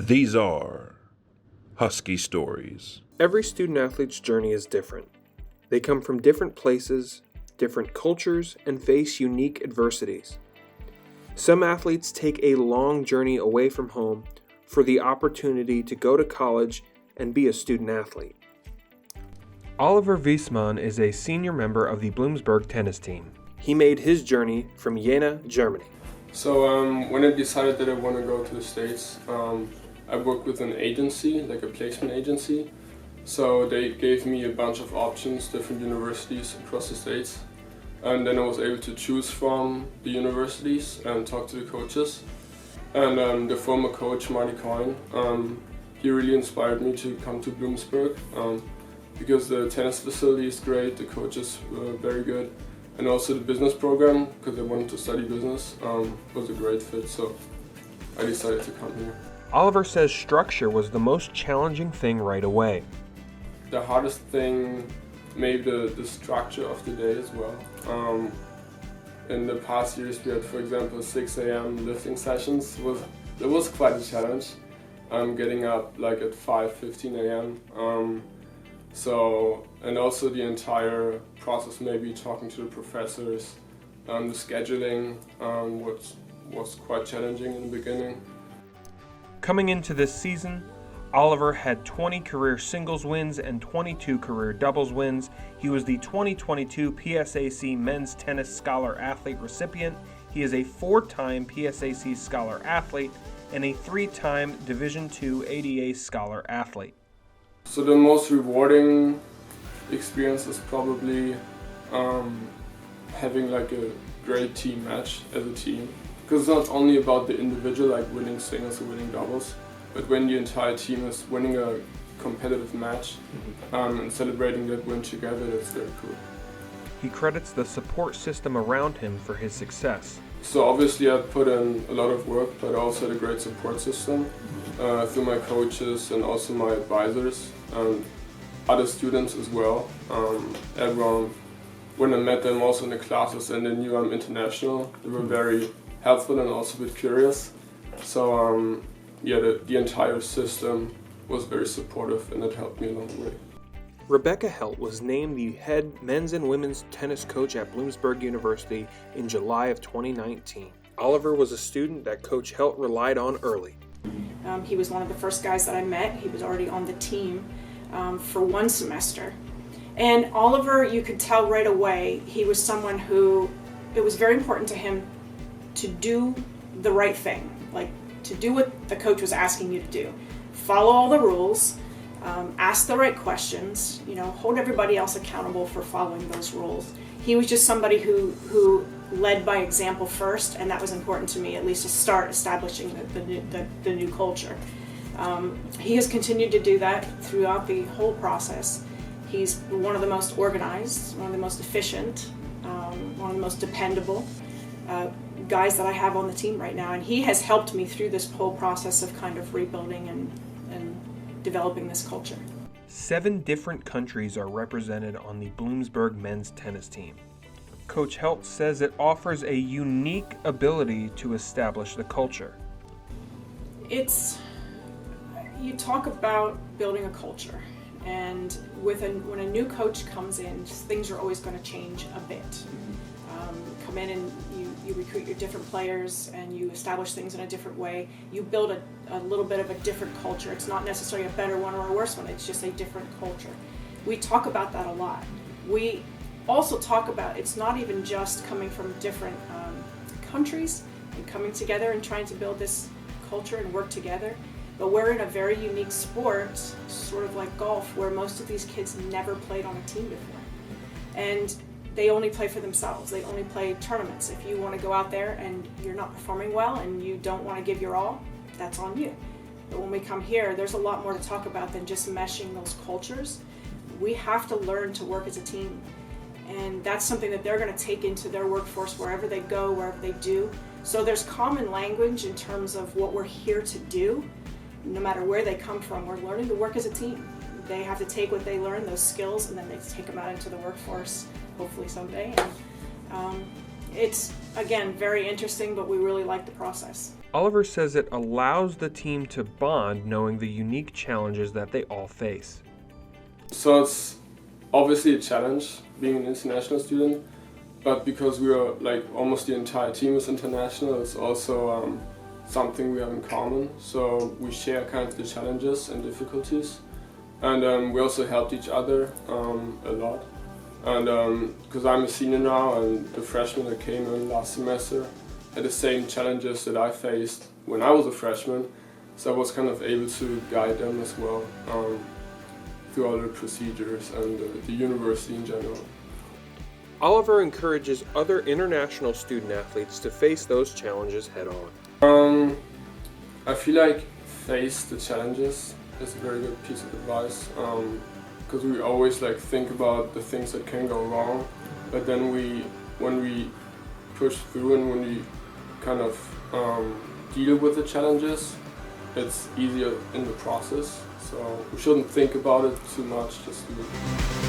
These are Husky Stories. Every student-athlete's journey is different. They come from different places, different cultures, and face unique adversities. Some athletes take a long journey away from home for the opportunity to go to college and be a student-athlete. Oliver Wiesemann is a senior member of the Bloomsburg tennis team. He made his journey from Jena, Germany. So when I decided that I want to go to the States, I worked with an agency, like a placement agency. So they gave me a bunch of options, different universities across the States. And then I was able to choose from the universities and talk to the coaches. And the former coach, Marty Coyne, he really inspired me to come to Bloomsburg because the tennis facility is great, the coaches were very good. And also the business program, because I wanted to study business, was a great fit, so I decided to come here. Oliver says structure was the most challenging thing right away. The hardest thing, maybe the structure of the day as well. In the past years we had, for example, 6 a.m. lifting sessions. It was quite a challenge. Getting up like at 5:15 a.m. And also the entire process, maybe talking to the professors, the scheduling was quite challenging in the beginning. Coming into this season, Oliver had 20 career singles wins and 22 career doubles wins. He was the 2022 PSAC Men's Tennis Scholar Athlete recipient. He is a 4-time PSAC Scholar Athlete and a 3-time Division II ADA Scholar Athlete. So the most rewarding experience is probably having like a great team match as a team. Because it's not only about the individual, like winning singles or winning doubles, but when the entire team is winning a competitive match and celebrating that win together, that's very cool. He credits the support system around him for his success. So obviously I put in a lot of work, but I also had a great support system through my coaches and also my advisors and other students as well. Everyone, when I met them also in the classes and they knew I'm international, they were very helpful and also a bit curious. So the entire system was very supportive and it helped me along the way. Rebecca Helt was named the head men's and women's tennis coach at Bloomsburg University in July of 2019. Oliver was a student that Coach Helt relied on early. He was one of the first guys that I met. He was already on the team for one semester. And Oliver, you could tell right away, he was someone who, it was very important to him to do the right thing, like to do what the coach was asking you to do. Follow all the rules, ask the right questions, hold everybody else accountable for following those rules. He was just somebody who led by example first, and that was important to me, at least to start establishing the new culture. He has continued to do that throughout the whole process. He's one of the most organized, one of the most efficient, one of the most dependable guys that I have on the team right now, and he has helped me through this whole process of kind of rebuilding and developing this culture. 7 different countries are represented on the Bloomsburg men's tennis team. Coach Helt says it offers a unique ability to establish the culture. You talk about building a culture, and when a new coach comes in, things are always going to change a bit. Come in and you recruit your different players and you establish things in a different way. You build a little bit of a different culture. It's not necessarily a better one or a worse one, it's just a different culture. We talk about that a lot. We also talk about it's not even just coming from different countries and coming together and trying to build this culture and work together, but we're in a very unique sport, sort of like golf, where most of these kids never played on a team before. And they only play for themselves. They only play tournaments. If you want to go out there and you're not performing well and you don't want to give your all, that's on you. But when we come here, there's a lot more to talk about than just meshing those cultures. We have to learn to work as a team. And that's something that they're going to take into their workforce wherever they go, wherever they do. So there's common language in terms of what we're here to do. No matter where they come from, we're learning to work as a team. They have to take what they learn, those skills, and then they take them out into the workforce, hopefully someday. And It's, again, very interesting, but we really like the process. Oliver says it allows the team to bond knowing the unique challenges that they all face. So it's obviously a challenge being an international student, but because we are like almost the entire team is international, it's also something we have in common. So we share kind of the challenges and difficulties, and we also helped each other a lot. And because I'm a senior now, and the freshmen that came in last semester had the same challenges that I faced when I was a freshman, so I was kind of able to guide them as well through all the procedures and the university in general. Oliver encourages other international student athletes to face those challenges head on. I feel like face the challenges is a very good piece of advice, because we always like think about the things that can go wrong, but then when we push through and when we kind of deal with the challenges, it's easier in the process. So we shouldn't think about it too much, just do it.